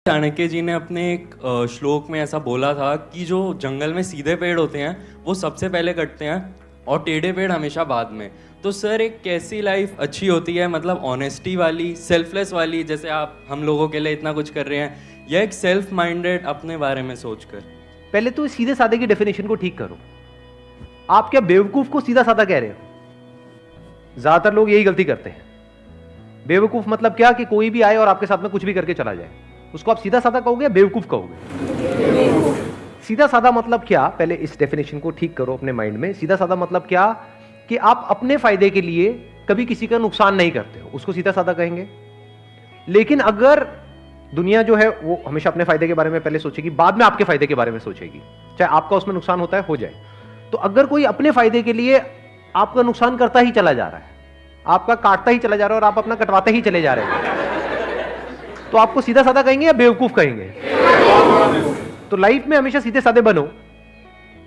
चाणक्य जी ने अपने एक श्लोक में ऐसा बोला था कि जो जंगल में सीधे पेड़ होते हैं वो सबसे पहले कटते हैं और टेढ़े पेड़ हमेशा बाद में। तो सर एक कैसी लाइफ अच्छी होती है, मतलब ऑनेस्टी वाली, सेल्फलेस वाली, जैसे आप हम लोगों के लिए इतना कुछ कर रहे हैं, या एक सेल्फ माइंडेड अपने बारे में सोचकर? पहले तो सीधे साधे की डेफिनेशन को ठीक करो। आप क्या बेवकूफ को सीधा साधा कह रहे हो? ज्यादातर लोग यही गलती करते हैं। बेवकूफ मतलब क्या कि कोई भी आए और आपके साथ में कुछ भी करके चला जाए, उसको आप सीधा साधा कहोगे या बेवकूफ कहोगे? सीधा साधा मतलब क्या? पहले इस डेफिनेशन को ठीक करो अपने माइंड में। सीधा साधा मतलब क्या कि आप अपने फायदे के लिए कभी किसी का नुकसान नहीं करते हो, उसको सीधा साधा कहेंगे। लेकिन अगर दुनिया जो है वो हमेशा अपने फायदे के बारे में पहले सोचेगी, बाद में आपके फायदे के बारे में सोचेगी, चाहे आपका उसमें नुकसान होता है हो जाए। तो अगर कोई अपने फायदे के लिए आपका नुकसान करता ही चला जा रहा है, आपका काटता ही चला जा रहा है और आप अपना कटवाते ही चले जा रहे हैं, तो आपको सीधा साधा कहेंगे या बेवकूफ कहेंगे? तो लाइफ में हमेशा सीधे साधे बनो,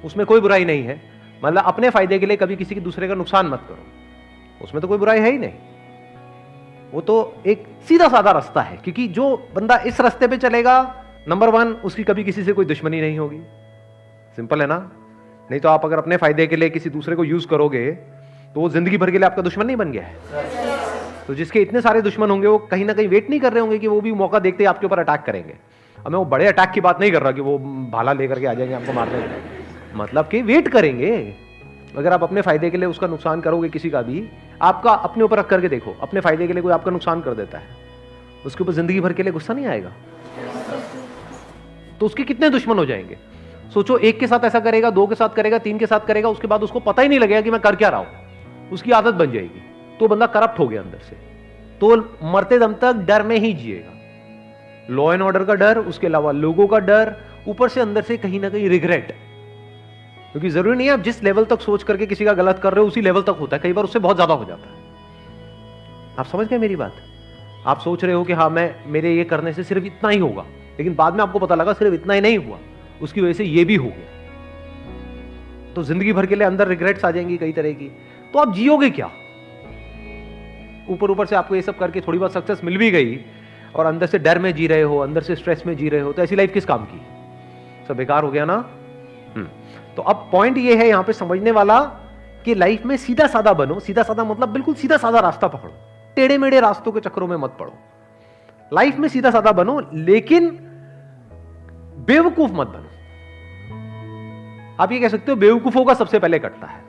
उसमें कोई बुराई नहीं है। मतलब अपने फायदे के लिए कभी किसी के दूसरे का नुकसान मत करो, उसमें तो कोई बुराई है ही नहीं। वो तो एक सीधा साधा रास्ता है, क्योंकि जो बंदा इस रास्ते पे चलेगा, नंबर वन, उसकी कभी किसी से कोई दुश्मनी नहीं होगी। सिंपल है ना? नहीं तो आप अगर अपने फायदे के लिए किसी दूसरे को यूज करोगे तो वो जिंदगी भर के लिए आपका दुश्मन नहीं बन गया है। तो जिसके इतने सारे दुश्मन होंगे वो कहीं ना कहीं वेट नहीं कर रहे होंगे कि वो भी मौका देखते ही आपके ऊपर अटैक करेंगे। अब मैं वो बड़े अटैक की बात नहीं कर रहा कि वो भाला लेकर के आ जाएंगे आपको मारने, मतलब कि वेट करेंगे। अगर आप अपने फायदे के लिए उसका नुकसान करोगे किसी का भी, आपका अपने ऊपर रख करके देखो, अपने फायदे के लिए कोई आपका नुकसान कर देता है, उसके ऊपर जिंदगी भर के लिए गुस्सा नहीं आएगा? तो उसके कितने दुश्मन हो जाएंगे? सोचो, एक के साथ ऐसा करेगा, दो के साथ करेगा, तीन के साथ करेगा, उसके बाद उसको पता ही नहीं लगेगा कि मैं कर क्या रहा हूं, उसकी आदत बन जाएगी, तो बंदा करप्ट हो गया अंदर से, तो मरते दम तक डर में ही जिएगा। लॉ एंड ऑर्डर का डर, उसके अलावा लोगों का डर, ऊपर से अंदर से कहीं ना कहीं रिग्रेट। क्योंकि जरूरी नहीं है आप जिस लेवल तक सोच करके किसी का गलत कर रहे हो उसी लेवल तक होता है, कई बार उससे बहुत ज्यादा हो जाता है। आप समझ गए मेरी बात? आप सोच रहे हो कि हाँ मेरे ये करने से सिर्फ इतना ही होगा, लेकिन बाद में आपको पता लगा सिर्फ इतना ही नहीं हुआ, उसकी वजह से ये भी हो गया। तो जिंदगी भर के लिए अंदर रिग्रेट्स आ जाएंगी कई तरह की। तो आप जियोगे क्या? ऊपर ऊपर से आपको ये सब करके थोड़ी बहुत सक्सेस मिल भी गई और अंदर से डर में जी रहे हो, अंदर से स्ट्रेस में जी रहे हो, तो ऐसी लाइफ किस काम की? सब बेकार हो गया ना। तो अब पॉइंट ये है यहां पे समझने वाला कि लाइफ में सीधा साधा बनो। सीधा साधा मतलब बिल्कुल सीधा साधा रास्ता पकड़ो, टेढ़े मेढ़े रास्तों के चक्करों में मत पड़ो। लाइफ में सीधा साधा बनो, लेकिन बेवकूफ मत बनो। आप ये कह सकते हो बेवकूफों का सबसे पहले कटता है,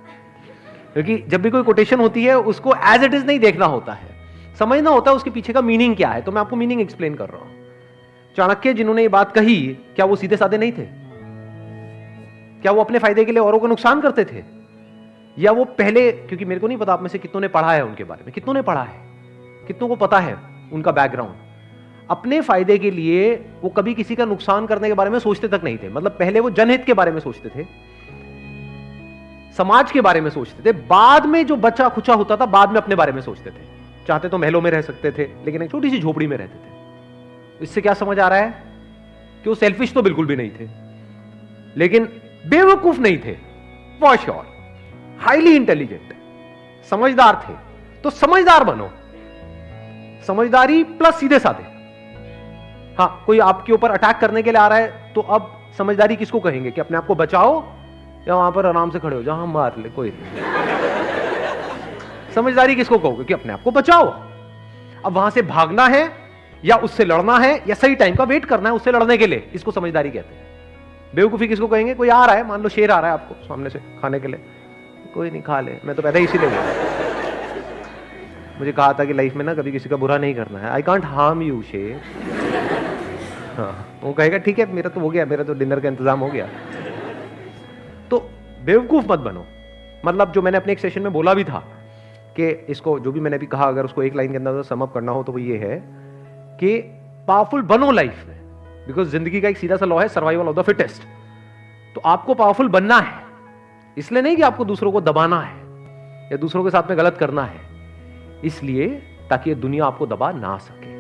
क्योंकि जब भी कोई कोटेशन होती है उसको एज इट इज नहीं देखना होता है, समझना होता है उसके पीछे का मीनिंग क्या है। तो मैं आपको मीनिंग एक्सप्लेन कर रहा हूं। चाणक्य जिन्होंने ये बात कही, क्या वो सीधे साधे नहीं थे? क्या वो अपने फायदे के लिए औरों को नुकसान करते थे? या वो पहले, क्योंकि मेरे को नहीं पता आप में से कितनों ने पढ़ा है उनके बारे में, कितनों ने पढ़ा है, कितनों को पता है उनका बैकग्राउंड? अपने फायदे के लिए वो कभी किसी का नुकसान करने के बारे में सोचते तक नहीं थे। मतलब पहले वो जनहित के बारे में सोचते थे, समाज के बारे में सोचते थे, बाद में जो बचा खुचा होता था बाद में अपने बारे में सोचते थे। चाहते तो महलों में रह सकते थे, लेकिन एक छोटी सी झोपड़ी में रहते थे। इससे क्या समझ आ रहा है कि वो सेल्फिश तो बिल्कुल भी नहीं थे, लेकिन बेवकूफ नहीं थे, फॉर श्योर हाईली इंटेलिजेंट, समझदार थे। तो समझदार बनो, समझदारी प्लस सीधे साधे। हाँ, कोई आपके ऊपर अटैक करने के लिए आ रहा है तो अब समझदारी किसको कहेंगे? कि अपने आप को बचाओ, या वहां पर आराम से खड़े हो जहां मार ले कोई समझदारी किसको कहोगे? कि अपने आप को बचाओ। अब वहां से भागना है या उससे लड़ना है, या सही टाइम का वेट करना है उससे लड़ने के लिए, इसको समझदारी कहते हैं। बेवकूफी किसको कहेंगे? कोई आ रहा है, मान लो शेर आ रहा है आपको सामने से खाने के लिए, कोई नहीं खा ले, मैं तो पैदा ही इसीलिए हुआ, मुझे कहा था कि लाइफ में ना कभी किसी का बुरा नहीं करना है, आई कांट हार्म यू शेर। हाँ, वो कहेगा ठीक है मेरा तो हो गया, मेरा तो डिनर का इंतजाम हो गया। तो बेवकूफ मत बनो। मतलब जो मैंने अपने एक सेशन में बोला भी था कि इसको, जो भी मैंने अभी कहा, अगर उसको एक लाइन के अंदर सम अप करना हो तो वो ये है कि पावरफुल बनो लाइफ में, बिकॉज जिंदगी का एक सीधा सा लॉ है, सर्वाइवल ऑफ द फिटेस्ट। तो आपको पावरफुल बनना है, इसलिए नहीं कि आपको दूसरों को दबाना है या दूसरों के साथ में गलत करना है, इसलिए ताकि ये दुनिया आपको दबा ना सके।